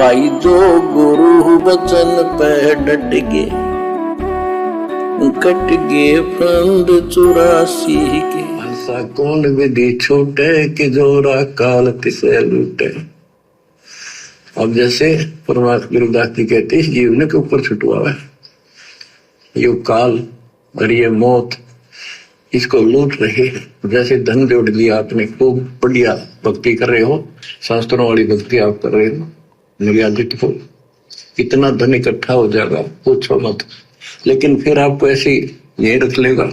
भाई जो गुरु वचन पे डट गे, कट गे फंद 84 के। ऐसा कौन विधि छूटे कि जोरा काल तिसे लूटे। अब जैसे परमात्मा गुरुदास जी कहते हैं जीवन के ऊपर छुटवा है, ये काल और ये मौत इसको लूट रहे। जैसे धन जोड़ लिया आपने, खूब बढ़िया भक्ति कर रहे हो, शास्त्रों वाली भक्ति आप कर रहे हो, मर्यादित हो, इतना धन इकट्ठा हो जाएगा पूछो मत। लेकिन फिर आपको ऐसे यही रख लेगा,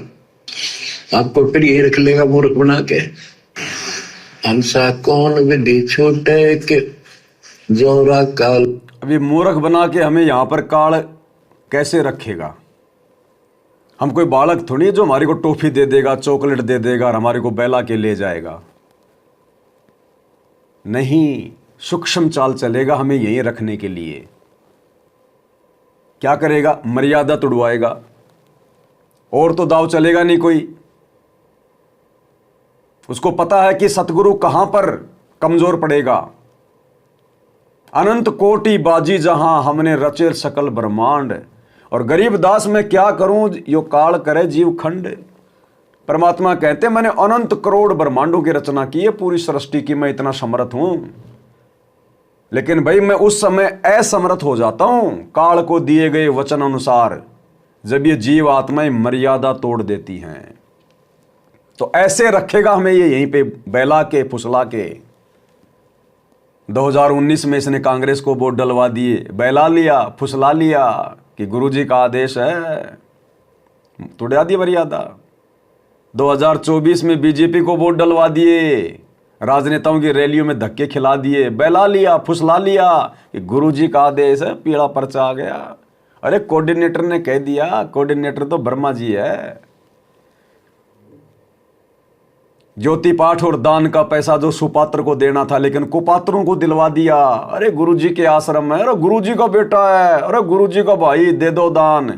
आपको फिर यही रख लेगा मूर्ख बना के। हंसा कौन विधि छूटे के जोरा काल। अभी मूर्ख बना के हमें यहाँ पर काल कैसे रखेगा। हम कोई बालक थोड़ी जो हमारे को टॉफी दे देगा, चॉकलेट दे देगा और हमारे को बहला के ले जाएगा। नहीं, सूक्ष्म चाल चलेगा हमें यहीं रखने के लिए। क्या करेगा? मर्यादा तुड़वाएगा, और तो दाव चलेगा नहीं कोई। उसको पता है कि सतगुरु कहां पर कमजोर पड़ेगा। अनंत कोटि बाजी जहां हमने रचे सकल ब्रह्मांड, और गरीब दास मैं क्या करूं यो काल करे जीव खंड। परमात्मा कहते मैंने अनंत करोड़ ब्रह्मांडों की रचना की है, पूरी सृष्टि की मैं इतना समर्थ हूं। लेकिन भाई मैं उस समय असमर्थ हो जाता हूं काल को दिए गए वचन अनुसार, जब ये जीव आत्माएं मर्यादा तोड़ देती हैं। तो ऐसे रखेगा हमें ये यहीं पे बहला के फुसला के। 2019 में इसने कांग्रेस को वोट डलवा दिए, बहला लिया, फुसला लिया कि गुरुजी का आदेश है, तोड़ा दी मर्यादा। 2024 में बीजेपी को वोट डलवा दिए, राजनेताओं की रैलियों में धक्के खिला दिए, बहला लिया, फुसला लिया कि गुरुजी का आदेश है, पीला पर्चा आ गया। अरे कोऑर्डिनेटर ने कह दिया, कोऑर्डिनेटर तो ब्रह्मा जी है। ज्योति पाठ और दान का पैसा जो सुपात्र को देना था, लेकिन कुपात्रों को दिलवा दिया। अरे गुरुजी के आश्रम है, अरे गुरुजी का बेटा है, अरे गुरुजी का भाई, दे दो दान।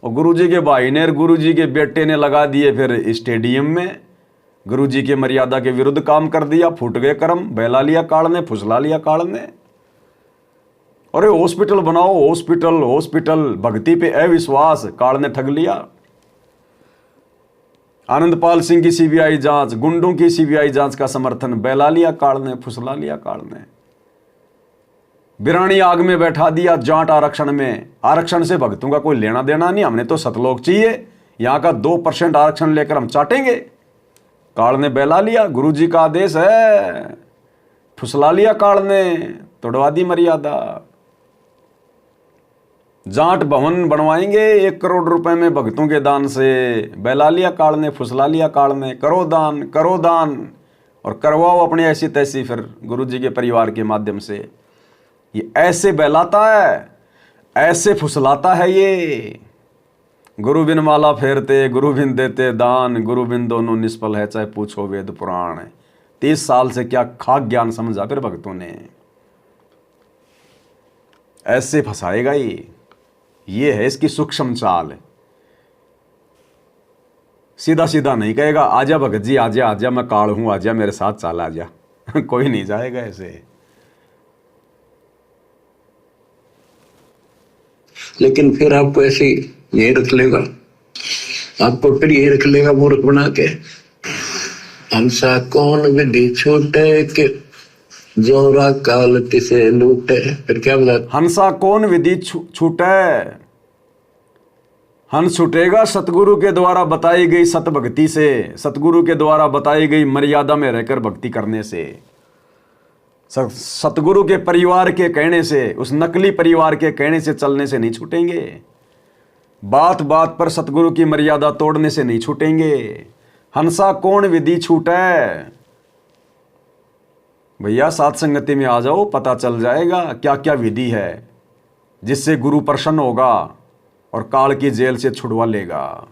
और गुरुजी के भाई ने और गुरुजी के बेटे ने लगा दिए फिर स्टेडियम में, गुरुजी के मर्यादा के विरुद्ध काम कर दिया। फूट गए कर्म, बहला लिया काल ने, फुसला लिया काल ने। अरे हॉस्पिटल बनाओ, हॉस्पिटल हॉस्पिटल, भक्ति पे अविश्वास, काल ने ठग लिया। आनंदपाल सिंह की सीबीआई जांच, गुंडों की सीबीआई जांच का समर्थन, बहला लिया काल ने, फुसला लिया काल ने। बिरानी आग में बैठा दिया जाट आरक्षण में। आरक्षण से भक्तों का कोई लेना देना नहीं, हमने तो सतलोक चाहिए, यहां का 2% आरक्षण लेकर हम चाटेंगे। काल ने बहला लिया, गुरुजी का आदेश है, फुसला लिया काल ने, तोड़वा दी मर्यादा। जाट भवन बनवाएंगे 1 करोड़ रुपए में भक्तों के दान से, बहला लिया काल ने, फुसला लिया काल ने। करो दान, करो दान, और करवाओ अपनी ऐसी तैसी फिर गुरुजी के परिवार के माध्यम से। ये ऐसे बहलाता है, ऐसे फुसलाता है ये। गुरु बिन माला फेरते, गुरु बिन देते दान, गुरु बिन दोनों निष्फल है, चाहे पूछो वेद पुराण। 30 साल से क्या खाक ज्ञान समझा फिर भक्तों ने। ऐसे फंसाएगा ये है इसकी सूक्ष्म चाल। सीधा सीधा नहीं कहेगा आजा भगत जी, आजा आजा, मैं काल हूं, आजा मेरे साथ चाल आजा। कोई नहीं जाएगा ऐसे। लेकिन फिर आपको ऐसे यही रख लेगा, आपको फिर यही रख लेगा मूर्ख बना के। हंसा कौन विधि छूटे के जोरा काल तिसे लूटे। फिर क्या बोला? हंसा कौन विधि छूटे। हंस छूटेगा सतगुरु के द्वारा बताई गई सत भक्ति से, सतगुरु के द्वारा बताई गई मर्यादा में रहकर भक्ति करने से, सतगुरु के परिवार के कहने से, उस नकली परिवार के कहने से चलने से नहीं छूटेंगे। बात बात पर सतगुरु की मर्यादा तोड़ने से नहीं छूटेंगे। हंसा कौन विधि छूटे। भैया साथ संगति में आ जाओ, पता चल जाएगा क्या क्या विधि है जिससे गुरु प्रसन्न होगा और काल की जेल से छुड़वा लेगा।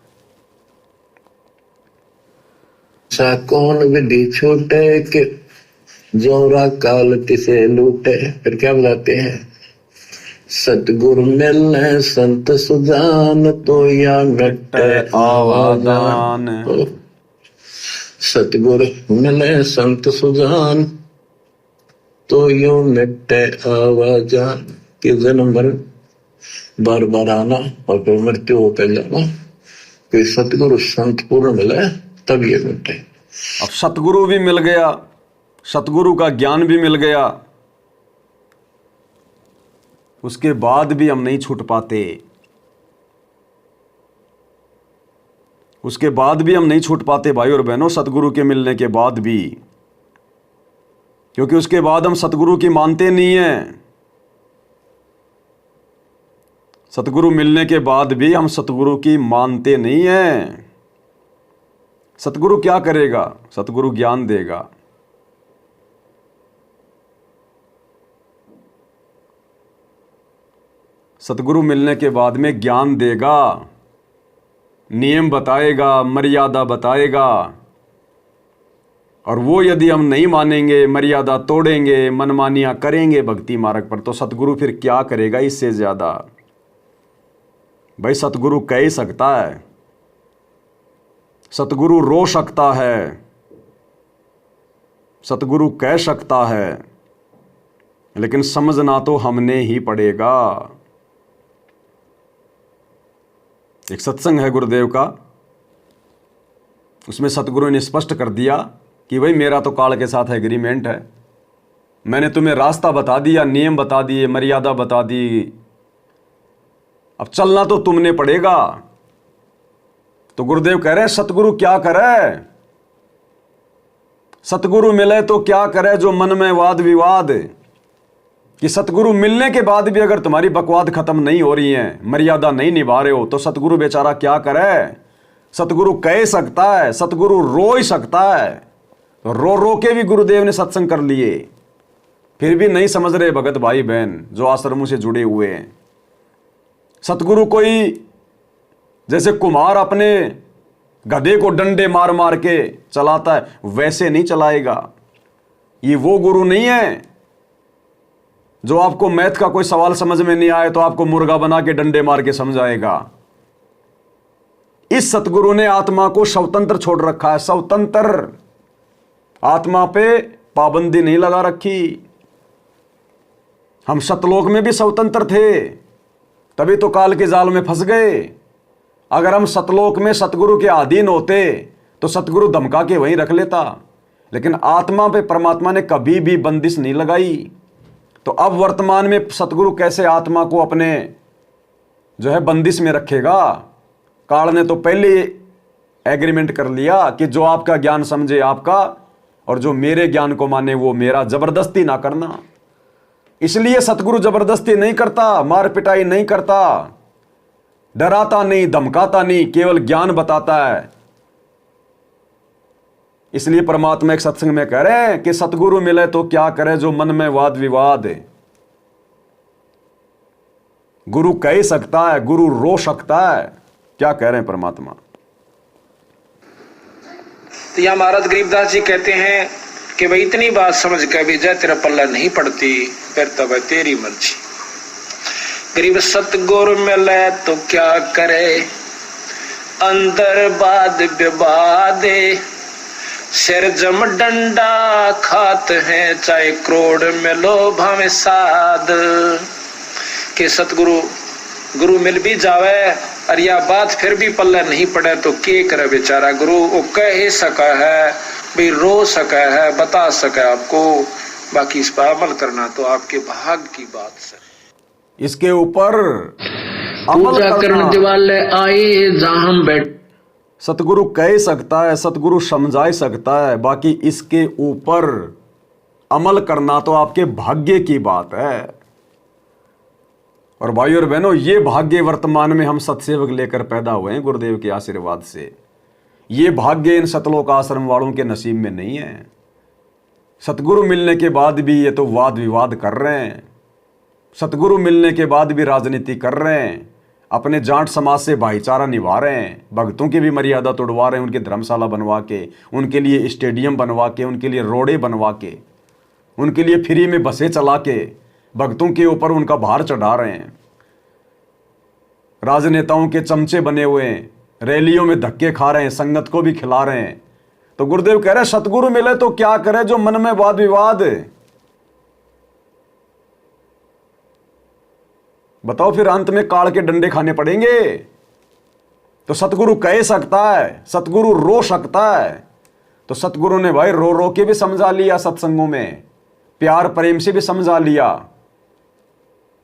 सा कौन विधि छूटे के जोरा काल तिसे लूटे। फिर क्या बताते हैं? सतगुरु मिलने संत सुजान, तो या मिटे आवादान। सतगुरु मिले संत सुजान, तो यूं मिटे आवाजा कि जन्म भर बार बार आना और फिर मृत्यु होकर जाना। फिर सतगुरु संत पूर्ण मिले तब ये मिटे। अब सतगुरु भी मिल गया, सतगुरु का ज्ञान भी मिल गया, उसके बाद भी हम नहीं छूट पाते, उसके बाद भी हम नहीं छूट पाते भाई और बहनों, सतगुरु के मिलने के बाद भी, क्योंकि उसके बाद हम सतगुरु की मानते नहीं हैं। सतगुरु मिलने के बाद भी हम सतगुरु की मानते नहीं हैं। सतगुरु क्या करेगा? सतगुरु ज्ञान देगा। सतगुरु मिलने के बाद में ज्ञान देगा, नियम बताएगा, मर्यादा बताएगा, और वो यदि हम नहीं मानेंगे, मर्यादा तोड़ेंगे, मनमानियां करेंगे भक्ति मार्ग पर, तो सतगुरु फिर क्या करेगा इससे ज्यादा? भाई सतगुरु कह ही सकता है, सतगुरु रो सकता है, सतगुरु कह सकता है, लेकिन समझना तो हमने ही पड़ेगा। एक सत्संग है गुरुदेव का, उसमें सतगुरु ने स्पष्ट कर दिया कि भाई मेरा तो काल के साथ एग्रीमेंट है, मैंने तुम्हें रास्ता बता दिया, नियम बता दिए, मर्यादा बता दी, अब चलना तो तुमने पड़ेगा। तो गुरुदेव कह रहे हैं सतगुरु क्या करे? सतगुरु मिले तो क्या करे जो मन में वाद विवाद, कि सतगुरु मिलने के बाद भी अगर तुम्हारी बकवाद खत्म नहीं हो रही है, मर्यादा नहीं निभा रहे हो, तो सतगुरु बेचारा क्या करे? सतगुरु कह सकता है, सतगुरु रो ही सकता है। तो रो रो के भी गुरुदेव ने सत्संग कर लिए, फिर भी नहीं समझ रहे भगत भाई बहन जो आश्रमों से जुड़े हुए हैं। सतगुरु कोई जैसे कुम्हार अपने गधे को डंडे मार मार के चलाता है, वैसे नहीं चलाएगा। ये वो गुरु नहीं है जो आपको मैथ का कोई सवाल समझ में नहीं आए तो आपको मुर्गा बना के डंडे मार के समझाएगा। इस सतगुरु ने आत्मा को स्वतंत्र छोड़ रखा है, स्वतंत्र, आत्मा पे पाबंदी नहीं लगा रखी। हम सतलोक में भी स्वतंत्र थे, तभी तो काल के जाल में फंस गए। अगर हम सतलोक में सतगुरु के अधीन होते तो सतगुरु धमका के वहीं रख लेता, लेकिन आत्मा पे परमात्मा ने कभी भी बंदिश नहीं लगाई। तो अब वर्तमान में सतगुरु कैसे आत्मा को अपने जो है बंदिश में रखेगा? काल ने तो पहले एग्रीमेंट कर लिया कि जो आपका ज्ञान समझे आपका, और जो मेरे ज्ञान को माने वो मेरा। जबरदस्ती ना करना। इसलिए सतगुरु जबरदस्ती नहीं करता, मार पिटाई नहीं करता, डराता नहीं, धमकाता नहीं, केवल ज्ञान बताता है। इसलिए परमात्मा एक सत्संग में कह रहे हैं कि सतगुरु मिले तो क्या करे जो मन में वाद विवाद है। गुरु कह सकता है, गुरु रो सकता है। क्या कह रहे हैं परमात्मा? तो यह महाराज गरीबदास जी कहते हैं कि भाई इतनी बात समझ के भी जय तेरा पल्ला नहीं पड़ती, फिर तो भाई तेरी मर्जी। गरीब सतगुरु मिले तो क्या करे, अंदर बाद विवादे, सिर जम डंडा खात है, चाहे करोड़ मिलो भावे साध। के सतगुरु गुरु मिल भी जावे और यह बात फिर भी पल्ले नहीं पड़े तो के करे बेचारा। गुरु वो कह ही सका है, भी रो सका है, बता सका आपको, बाकी इस पर अमल करना तो आपके भाग की बात सर। इसके ऊपर अमल करना दिवाले आए जहां हम बैठ। सतगुरु कह सकता है, सतगुरु समझा सकता है, बाकी इसके ऊपर अमल करना तो आपके भाग्य की बात है। और भाई और बहनों, ये भाग्य वर्तमान में हम सत्सेवक लेकर पैदा हुए हैं गुरुदेव के आशीर्वाद से। ये भाग्य इन सतलोक आश्रम वालों के नसीब में नहीं है। सतगुरु मिलने के बाद भी ये तो वाद विवाद कर रहे हैं, सतगुरु मिलने के बाद भी राजनीति कर रहे हैं, अपने जाट समाज से भाईचारा निभा रहे हैं, भक्तों की भी मर्यादा तोड़वा रहे हैं, उनकी धर्मशाला बनवा के, उनके लिए स्टेडियम बनवा के, उनके लिए रोडे बनवा के, उनके लिए फ्री में बसें चला के भक्तों के ऊपर उनका भार चढ़ा रहे हैं। राजनेताओं के चमचे बने हुए हैं, रैलियों में धक्के खा रहे हैं, संगत को भी खिला रहे हैं। तो गुरुदेव कह रहे हैं सतगुरु मिले तो क्या करे जो मन में वाद विवाद, बताओ फिर अंत में काल के डंडे खाने पड़ेंगे। तो सतगुरु कह सकता है, सतगुरु रो सकता है, तो सतगुरु ने भाई रो रो के भी समझा लिया, सत्संगों में प्यार प्रेम से भी समझा लिया।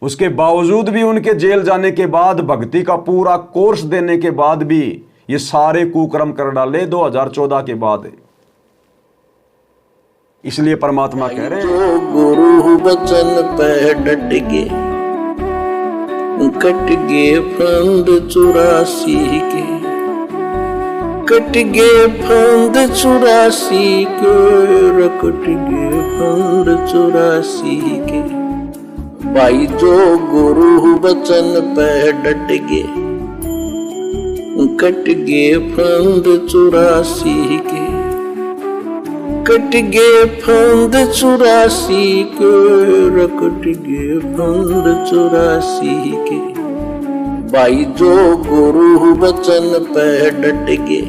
उसके बावजूद भी उनके जेल जाने के बाद, भक्ति का पूरा कोर्स देने के बाद भी ये सारे कुकर्म कर डाले 2014 के बाद। इसलिए परमात्मा कह रहे हैं, जो गुरु वचन पे डट गे, कट गे फंद 84 के, कट गे फंद 84 के, कट गे फंद 84 के। भाई जो गुरु वचन पे डट गे, कट गे फंद 84 के, कट गे फंद 84 के, कट गे फंद 84 के। भाई जो गुरु वचन पे डट गे,